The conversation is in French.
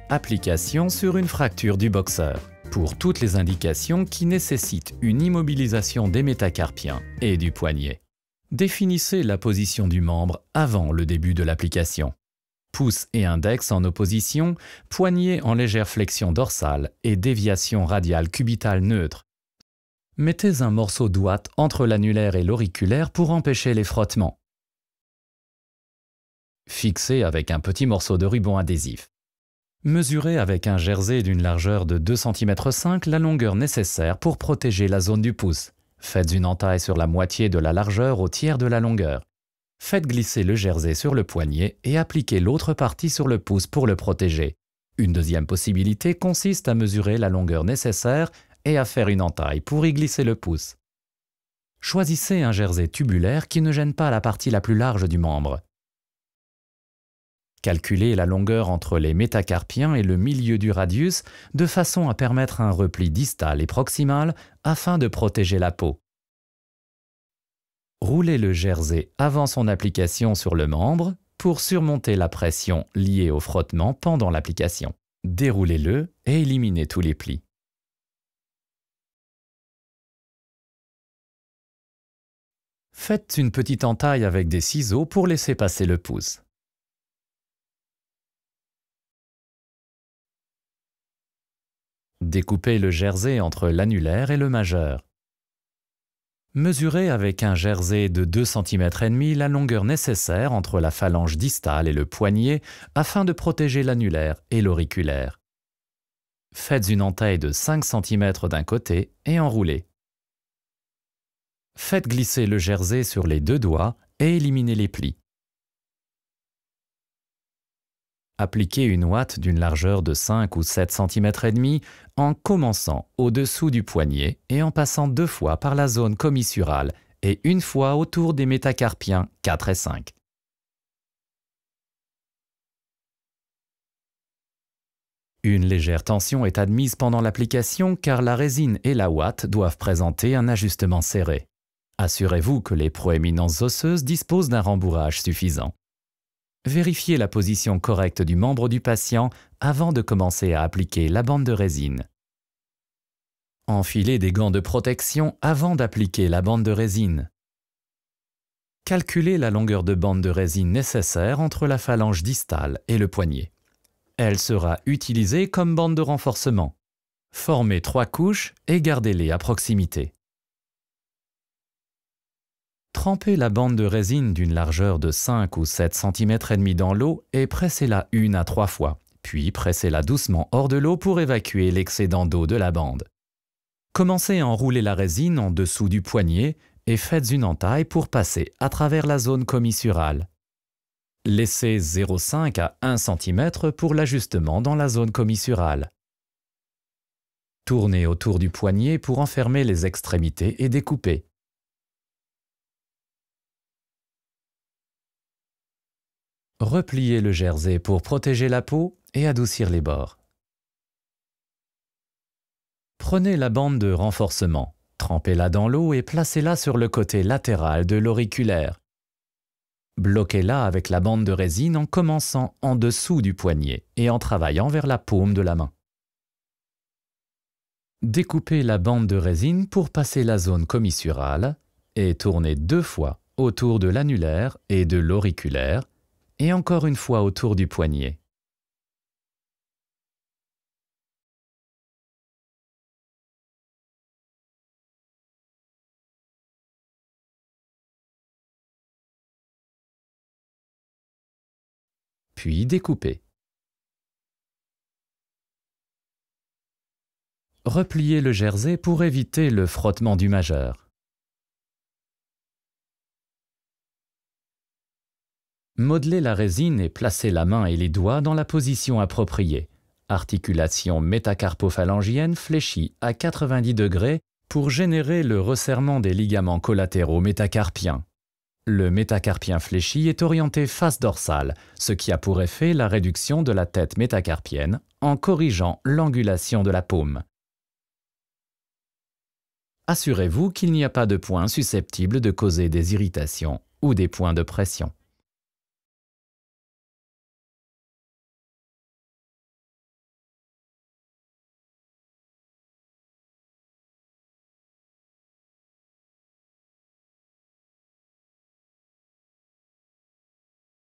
Application sur une fracture du boxeur, pour toutes les indications qui nécessitent une immobilisation des métacarpiens et du poignet. Définissez la position du membre avant le début de l'application. Pouce et index en opposition, poignet en légère flexion dorsale et déviation radiale cubitale neutre. Mettez un morceau d'ouate entre l'annulaire et l'auriculaire pour empêcher les frottements. Fixez avec un petit morceau de ruban adhésif. Mesurez avec un jersey d'une largeur de 2,5 cm la longueur nécessaire pour protéger la zone du pouce. Faites une entaille sur la moitié de la largeur au tiers de la longueur. Faites glisser le jersey sur le poignet et appliquez l'autre partie sur le pouce pour le protéger. Une deuxième possibilité consiste à mesurer la longueur nécessaire et à faire une entaille pour y glisser le pouce. Choisissez un jersey tubulaire qui ne gêne pas la partie la plus large du membre. Calculez la longueur entre les métacarpiens et le milieu du radius de façon à permettre un repli distal et proximal afin de protéger la peau. Roulez le jersey avant son application sur le membre pour surmonter la pression liée au frottement pendant l'application. Déroulez-le et éliminez tous les plis. Faites une petite entaille avec des ciseaux pour laisser passer le pouce. Découpez le jersey entre l'annulaire et le majeur. Mesurez avec un jersey de 2,5 cm la longueur nécessaire entre la phalange distale et le poignet afin de protéger l'annulaire et l'auriculaire. Faites une entaille de 5 cm d'un côté et enroulez. Faites glisser le jersey sur les deux doigts et éliminez les plis. Appliquez une ouate d'une largeur de 5 ou 7,5 cm en commençant au-dessous du poignet et en passant 2 fois par la zone commissurale et une fois autour des métacarpiens 4 et 5. Une légère tension est admise pendant l'application car la résine et la ouate doivent présenter un ajustement serré. Assurez-vous que les proéminences osseuses disposent d'un rembourrage suffisant. Vérifiez la position correcte du membre du patient avant de commencer à appliquer la bande de résine. Enfilez des gants de protection avant d'appliquer la bande de résine. Calculez la longueur de bande de résine nécessaire entre la phalange distale et le poignet. Elle sera utilisée comme bande de renforcement. Formez 3 couches et gardez-les à proximité. Trempez la bande de résine d'une largeur de 5 ou 7,5 cm dans l'eau et pressez-la 1 à 3 fois, puis pressez-la doucement hors de l'eau pour évacuer l'excédent d'eau de la bande. Commencez à enrouler la résine en dessous du poignet et faites une entaille pour passer à travers la zone commissurale. Laissez 0,5 à 1 cm pour l'ajustement dans la zone commissurale. Tournez autour du poignet pour enfermer les extrémités et découper. Repliez le jersey pour protéger la peau et adoucir les bords. Prenez la bande de renforcement, trempez-la dans l'eau et placez-la sur le côté latéral de l'auriculaire. Bloquez-la avec la bande de résine en commençant en dessous du poignet et en travaillant vers la paume de la main. Découpez la bande de résine pour passer la zone commissurale et tournez 2 fois autour de l'annulaire et de l'auriculaire et encore une fois autour du poignet. Puis découpez. Repliez le jersey pour éviter le frottement du majeur. Modelez la résine et placez la main et les doigts dans la position appropriée. Articulation métacarpophalangienne fléchie à 90 degrés pour générer le resserrement des ligaments collatéraux métacarpiens. Le métacarpien fléchi est orienté face dorsale, ce qui a pour effet la réduction de la tête métacarpienne en corrigeant l'angulation de la paume. Assurez-vous qu'il n'y a pas de points susceptibles de causer des irritations ou des points de pression.